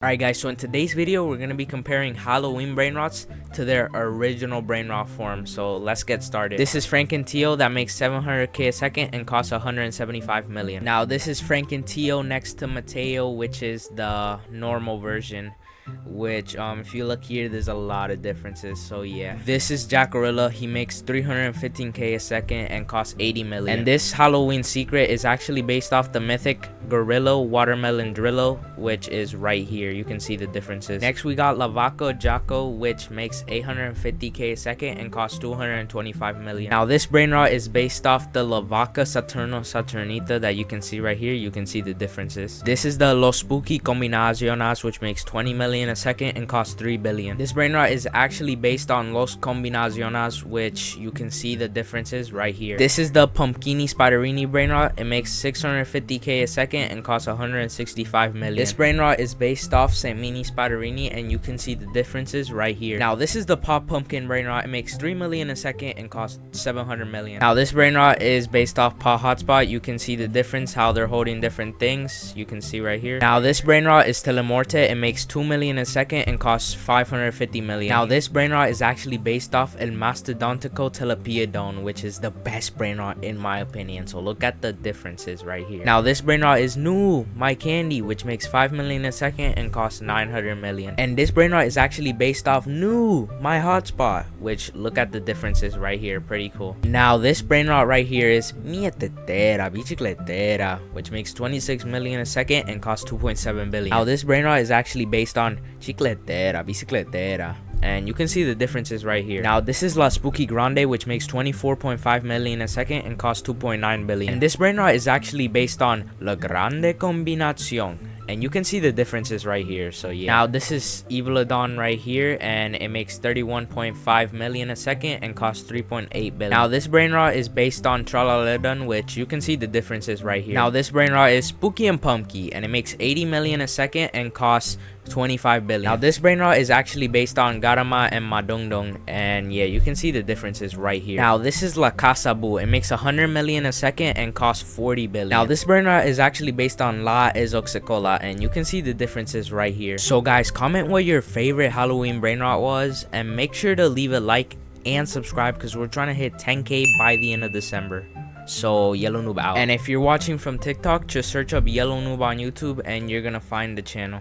Alright guys, so in today's video, we're going to be comparing Halloween Brainrots to their original Brainrot form. So let's get started. This is Franken-Tio that makes 700k a second and costs 175 million. Now this is Franken-Tio next to Mateo, which is the normal version. Which if you look here, there's a lot of differences. So yeah, this is Jack Gorilla. He makes 315k a second and costs 80 million. And this Halloween secret is actually based off the mythic Gorilla Watermelon Drillo, which is right here. You can see the differences. Next we got Lavaco Jacko, which makes 850k a second and costs 225 million. Now this Brainrot is based off the Lavaca Saturno Saturnita that you can see right here. You can see the differences. This is the Los Spooky Combinaciones, which makes 20 million a second and costs 3 billion. This Brainrot is actually based on Los Combinaciones, which you can see the differences right here. This is the Pumpkini Spiderini Brainrot. It makes 650k a second and costs 165 million. This Brainrot is based off Semini Spiderini, and you can see the differences right here. Now this is the Pop Pumpkin Brainrot. It makes 3 million a second and costs 700 million. Now this Brainrot is based off Paw Hotspot. You can see the difference, how they're holding different things. You can see right here. Now this Brainrot is Telemorte. It makes 2 million a second and costs 550 million. Now this Brainrot is actually based off El Mastodontico Telepiodon, which is the best Brainrot in my opinion. So look at the differences right here. Now this Brainrot is new My Candy, which makes 5 million a second and costs 900 million. And this Brainrot is actually based off new My Hotspot, which look at the differences right here. Pretty cool. Now this Brainrot right here is Mia Tetera Bicicletera, which makes 26 million a second and costs 2.7 billion. Now this Brainrot is actually based on Chicletera Bicicletera, and you can see the differences right here. Now this is La Spooky Grande, which makes 24.5 million a second and costs 2.9 billion. And this Brainrot is actually based on La Grande Combinacion, and you can see the differences right here. So yeah. Now this is Evilodon right here, and it makes 31.5 million a second and costs 3.8 billion. Now this Brainrot is based on Tralaledon, which you can see the differences right here. Now this Brainrot is Spooky and Pumpky, and it makes 80 million a second and costs 25 billion. Now this Brainrot is actually based on Garama and Madongdong, and yeah, you can see the differences right here. Now this is La Casa Boo. It makes 100 million a second and costs 40 billion. Now this Brainrot is actually based on La Ezoxicola, and you can see the differences right here. So guys, comment what your favorite Halloween Brainrot was, and make sure to leave a like and subscribe, because we're trying to hit 10k by the end of December. So Yellow Noob out. And if you're watching from TikTok, just search up Yellow Noob on YouTube and you're gonna find the channel.